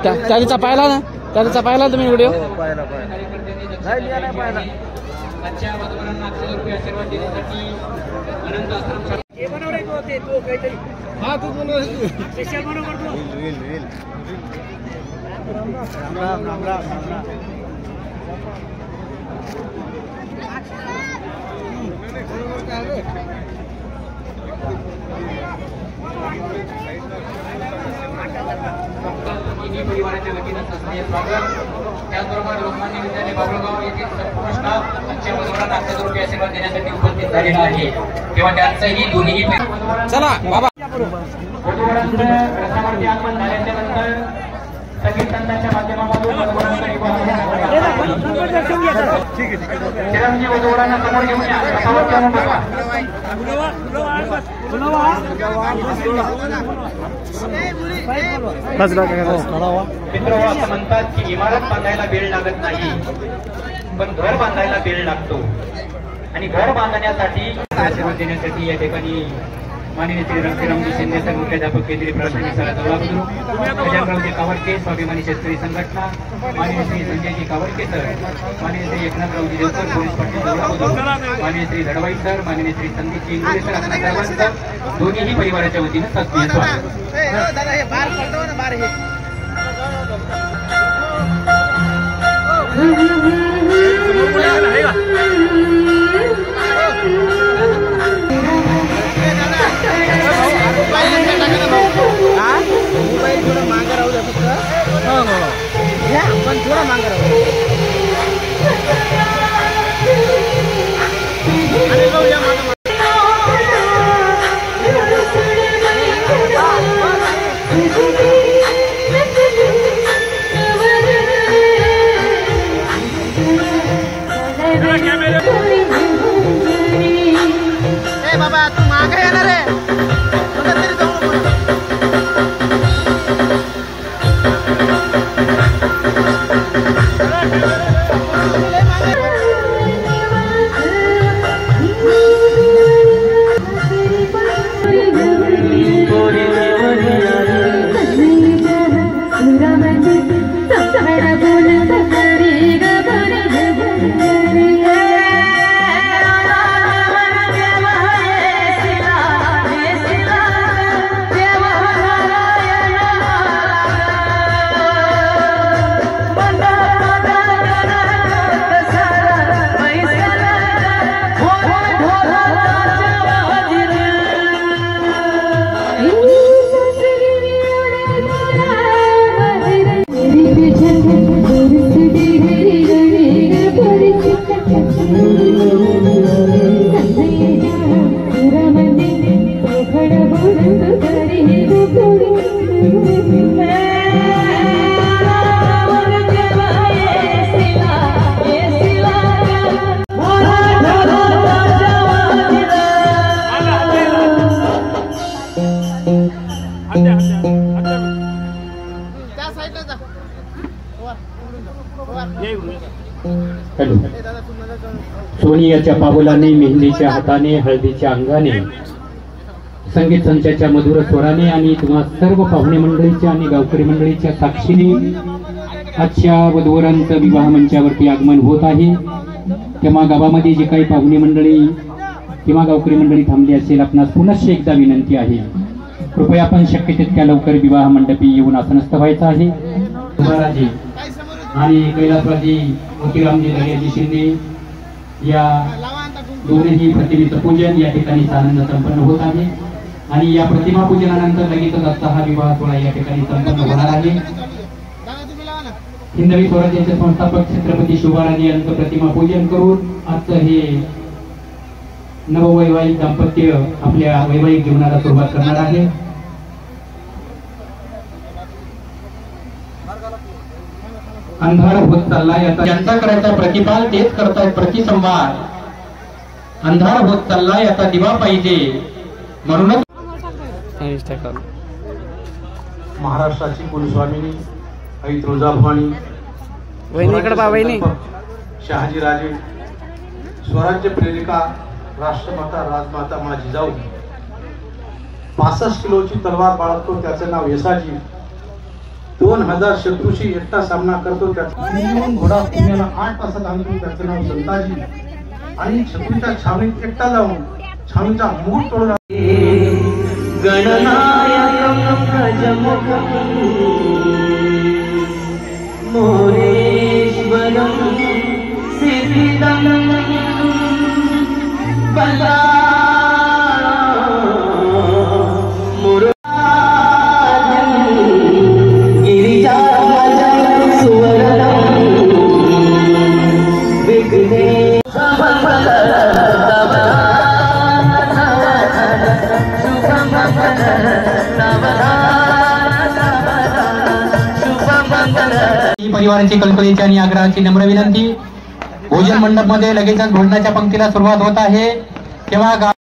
त्याचा पाहिला ना, त्याचा पाहिला तुम्ही व्हिडिओ? पाहिला नाही पाहिला. आजच्या वधूवरांना ₹100 आशीर्वाद देण्यासाठी अनंत आश्रम हा तू स्पेशल बनव राम राम राम राम. परिवाराच्या वतीनं शासकीय स्वागत. त्याचबरोबर लोकमान्य विद्यालय बाबुळगाव येथील संपूर्ण स्टाफ आजच्या वधूवरांना ₹100 आशीर्वाद देण्यासाठी उपस्थित झालेला आहे. तेव्हा त्यांचंही दोन्ही चला बाबा. वधूवरांचं रथावरती आगमन झाल्याच्या नंतर संगीत संतांच्या माध्यमातून वधूवरांकडे चिरंजीव वधूवरांना समोर घेऊन या. रथावरती आणून बघा. मित्र असं म्हणतात की इमारत बांधायला वेळ लागत नाही, पण घर बांधायला वेळ लागतो. आणि घर बांधण्यासाठी आशीर्वाद देण्यासाठी या ठिकाणी माननीय श्री रंगरामजी शिंदे सर मुख्याध्यापक केंद्रीय प्राथमिक शाळा जवळाबुद्रुक, गजानरावजी कावडके स्वाभिमानी शेतकरी संघटना, माननीय श्री संजयजी कावडके सर, माननीय श्री एकनाथरावजी देवकर पोलीस पाटील जवळाबुद्रुक, माननीय श्री धडवाई सर, माननीय श्री संदीपजी इंगोले सर, आपल्या सर्वांचं दोन्ही परिवाराच्या वतीनं शासकीय स्वागत. मोबाईल थोडा मागे राहू द्या फक्त. पण थोडा मागे राहू द्या. बाबा तू मागे येणार आहे. सोनियाच्या पावलाने, मेहंदीच्या हाताने, हळदीच्या अंगाने, संगीत संचाच्या मधुर स्वराने आणि तुम्हा सर्व पाहुणे मंडळीच्या आणि गावकरी मंडळीच्या साक्षीने आजच्या वधूवरांचं विवाह मंचावरती आगमन होत आहे. तेव्हा गावामध्ये जे काही पाहुणे मंडळी किंवा गावकरी मंडळी थांबली असेल, आपणास पुनश्च एकदा विनंती आहे, कृपया आपण शक्य तितक्या लवकर विवाह मंडपी येऊन आसनस्थ व्हायचं आहे. तुकाराजी आणि कैलासराजी मोतीरामजी दर्याजी शिंदे या दोन्ही प्रतिमेचं पूजन या ठिकाणी आनंद संपन्न होत आहे. आणि या प्रतिमा पूजनानंतर लगेचच आजचा हा विवाह सोहळा या ठिकाणी संपन्न होणार आहे. हिंदवी स्वराज्याचे संस्थापक छत्रपती शिवरायांनी यांचं प्रतिमा पूजन करून आजचं हे नववैवाहिक दाम्पत्य आपल्या वैवाहिक जीवनाला सुरुवात करणार आहे. अंधार होत चाललाय आता ज्यांचा करायचा प्रतिपाल तेच करतायत प्रतिसंवाद. अंधार होत चाललाय आता दिवा पाहिजे म्हणूनच महाराष्ट्राची कुलस्वामिनी आई तुळजाभवानी, वहिनीकडे बा वहिनी, शहाजीराजे स्वराज्य प्रेरिका राष्ट्रमाता राजमाता माझी जाऊ 65 किलोची तलवार बाळगतो त्याचं नाव यसाजी 2000 शत्रूशी एकटा सामना करतो त्याचा घोडा पुण्याला 8 तासात आणतो त्याचं नाव संताजी आणि शत्रूच्या छावणीत एकटा जाऊन छावणीचा मूळ तोडून गणनायकं गजमुखं मोरेश्वरं सिद्धिदं बला परिवाराची कल्पनेची आणि आग्रहाची नम्र विनंती. भोजन मंडप मध्ये लगेचच भोजनाच्या पंक्तीला सुरुवात होत आहे तेव्हा